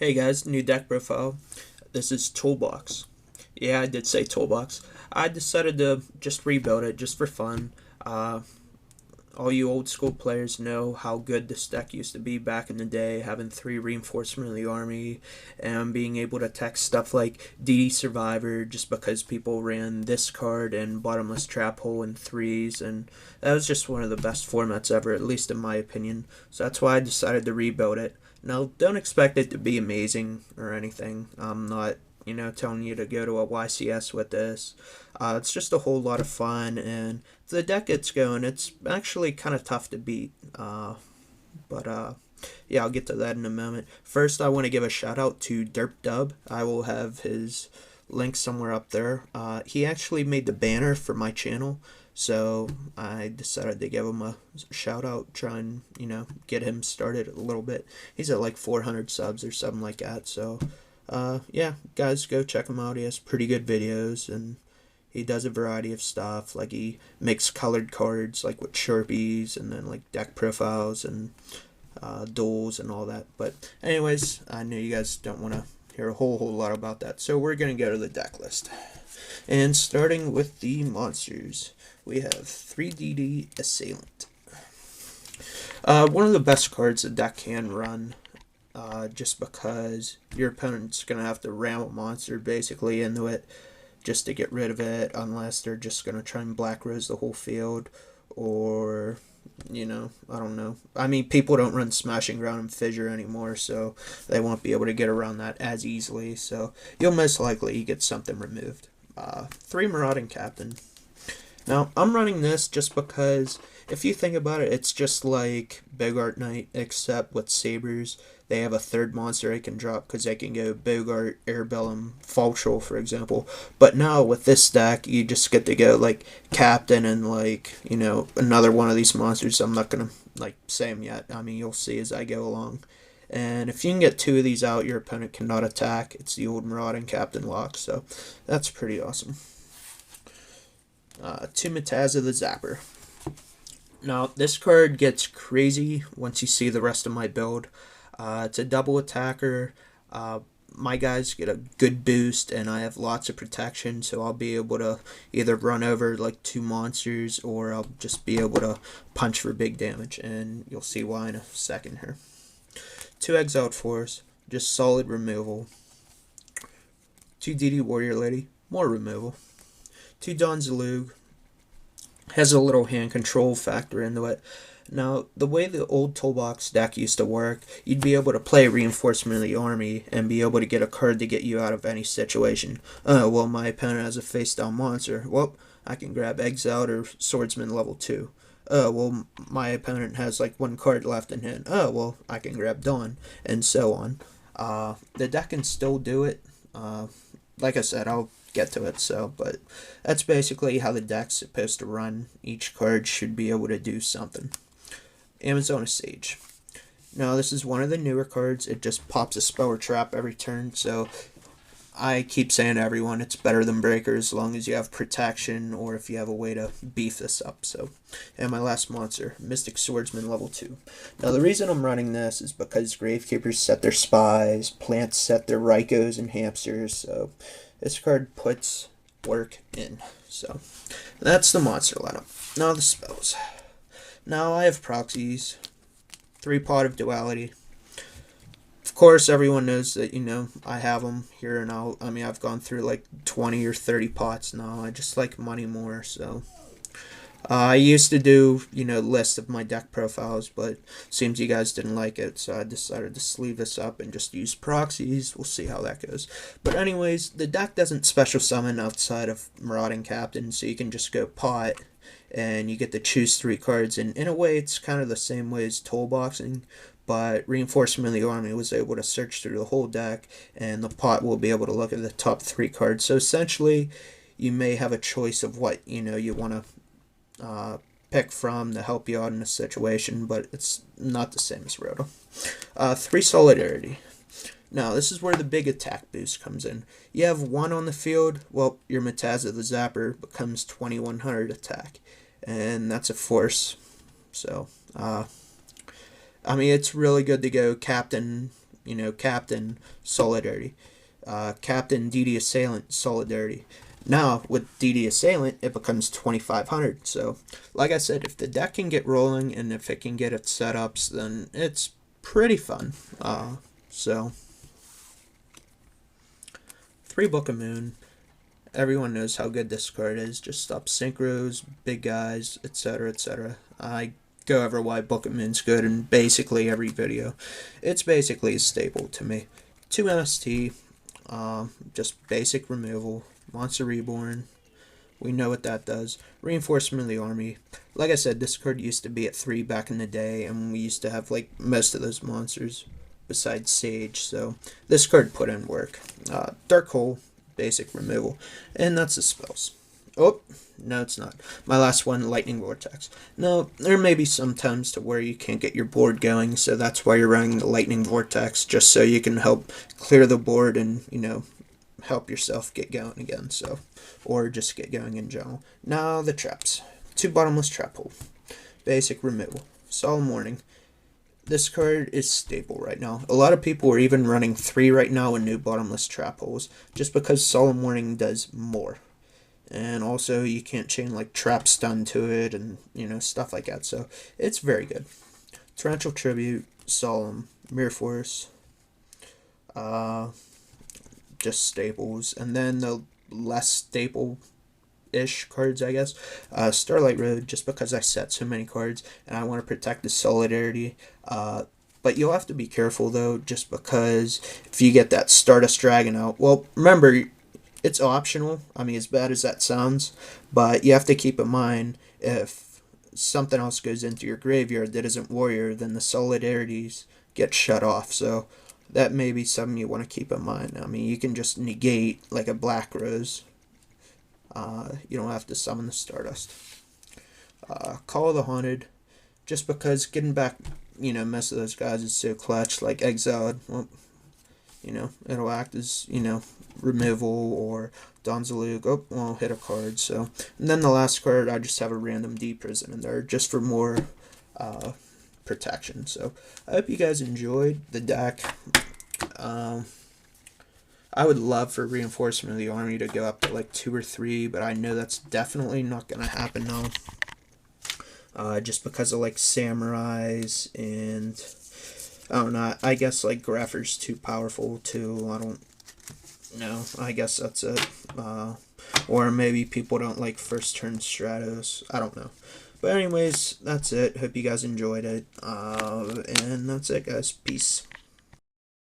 Hey guys, new deck profile. This is Toolbox. Yeah, I did say Toolbox. I decided to just rebuild it just for fun. Uh, all you old school players know how good this deck used to be back in the day, having 3 reinforcement of the army and being able to attack stuff like DD Survivor just because people ran this card and Bottomless Trap Hole in threes, and that was just one of the best formats ever, at least in my opinion. So that's why I decided to rebuild it. Now, don't expect it to be amazing or anything. I'm not, telling you to go to a YCS with this. It's just a whole lot of fun, and if the deck gets going, it's actually kind of tough to beat. But yeah, I'll get to that in a moment. First, I want to give a shout out to Derp Dub. I will have his link somewhere up there. He actually made the banner for my channel, so I decided to give him a shout out, try and, get him started a little bit. He's at like 400 subs or something like that, so yeah, guys, go check him out. He has pretty good videos, and he does a variety of stuff. Like, he makes colored cards, like with Sharpies, and then like deck profiles and duels and all that. But anyways, I know you guys don't want to hear a whole lot about that, so we're gonna go to the deck list. And starting with the monsters, we have 3DD Assailant. One of the best cards the deck can run, just because your opponent's going to have to ram a monster basically into it just to get rid of it, unless they're just going to try and Black Rose the whole field, or, I don't know. I mean, people don't run Smashing Ground and Fissure anymore, so they won't be able to get around that as easily, so you'll most likely get something removed. 3 Marauding Captain. Now, I'm running this just because, if you think about it, it's just like Bogart Knight, except with Sabers. They have a third monster they can drop because they can go Bogart, Airbellum, Falchel, for example. But now, with this deck, you just get to go, like, Captain and, like, another one of these monsters. I'm not going to, like, say them yet. I mean, you'll see as I go along. And if you can get 2 of these out, your opponent cannot attack. It's the old Marauding Captain lock, so that's pretty awesome. 2 Mataza the Zapper. Now, this card gets crazy once you see the rest of my build. It's a double attacker. My guys get a good boost, and I have lots of protection, so I'll be able to either run over like 2 monsters, or I'll just be able to punch for big damage, and you'll see why in a second here. 2 Exiled Force, just solid removal. 2 DD Warrior Lady, more removal. 2 Don Zalug, has a little hand control factor into it. Now, the way the old Toolbox deck used to work, you'd be able to play Reinforcement of the Army and be able to get a card to get you out of any situation. Well, my opponent has a face-down monster. Well, I can grab Exiled or Swordsman level 2. Well, my opponent has like 1 card left in hand. Well, I can grab Dawn, and so on. The deck can still do it. Like I said, I'll get to it, but that's basically how the deck's supposed to run. Each card should be able to do something. Amazona Sage. Now, this is one of the newer cards. It just pops a spell or trap every turn, so I keep saying to everyone it's better than Breaker as long as you have protection, or if you have a way to beef this up. So, and my last monster, Mystic Swordsman level 2. Now, the reason I'm running this is because Gravekeepers set their spies, plants set their Rykos and hamsters, so this card puts work in. So, that's the monster lineup. Now the spells. Now I have proxies, 3 Pot of Duality. Of course, everyone knows that, I have them here, and I've gone through like 20 or 30 pots now. I just like money more, so. I used to do, lists of my deck profiles, but seems you guys didn't like it, so I decided to sleeve this up and just use proxies. We'll see how that goes. But anyways, the deck doesn't special summon outside of Marauding Captain, so you can just go pot, and you get to choose 3 cards, and in a way, it's kind of the same way as Toolboxing, but Reinforcement of the Army was able to search through the whole deck, and the pot will be able to look at the top 3 cards. So essentially, you may have a choice of what, you want to pick from to help you out in a situation, but it's not the same as Roto. 3 Solidarity. Now, this is where the big attack boost comes in. You have 1 on the field, well, your Mataza the Zapper becomes 2100 attack, and that's a force. So, I mean, it's really good to go Captain You know, Captain Solidarity, Captain DD Assailant Solidarity. Now with DD Assailant, it becomes 2500. So, like I said, if the deck can get rolling and if it can get its setups, then it's pretty fun. So, 3 Book of Moon. Everyone knows how good this card is. Just stop synchros, big guys, etc., etc. I go over why Book of Moon's good in basically every video. It's basically a staple to me. 2 MST, just basic removal. Monster Reborn, we know what that does. Reinforcement of the Army. Like I said, this card used to be at 3 back in the day, and we used to have like most of those monsters besides Sage, so this card put in work. Dark Hole, basic removal, and that's the spells. Oh, no it's not. My last one, Lightning Vortex. Now, there may be some times to where you can't get your board going, so that's why you're running the Lightning Vortex, just so you can help clear the board and, you know, help yourself get going again, so, or just get going in general. Now, the traps. 2 Bottomless Trap Hole. Basic removal. Solemn Warning. This card is staple right now. A lot of people are even running 3 right now in new Bottomless Trap Holes, just because Solemn Warning does more. And also, you can't chain like Trap Stun to it, and, you know, stuff like that, so it's very good. Torrential Tribute, Solemn, Mirror Force, just staples, and then the less staple-ish cards, I guess. Starlight Road, just because I set so many cards, and I want to protect the Solidarity. But you'll have to be careful, though, just because if you get that Stardust Dragon out, well, remember, it's optional. I mean, as bad as that sounds, but you have to keep in mind, if something else goes into your graveyard that isn't Warrior, then the Solidarities get shut off, so that may be something you want to keep in mind. I mean, you can just negate like a Black Rose. You don't have to summon the Stardust. Call of the Haunted, just because getting back, you know, most of those guys is so clutch, like Exiled, well, you know, it'll act as, you know, removal, or Donzaluk, oh, well, hit a card, so. And then the last card, I just have a random D Prison in there, just for more, protection. So I hope you guys enjoyed the deck. I would love for Reinforcement of the Army to go up to like 2 or 3, but I know that's definitely not gonna happen now. Just because of like Samurais, and I don't know, I guess like Greffer's too powerful too. I don't know, I guess that's it. Or maybe people don't like first turn Stratos, I don't know. But anyways, that's it. Hope you guys enjoyed it. And that's it, guys. Peace.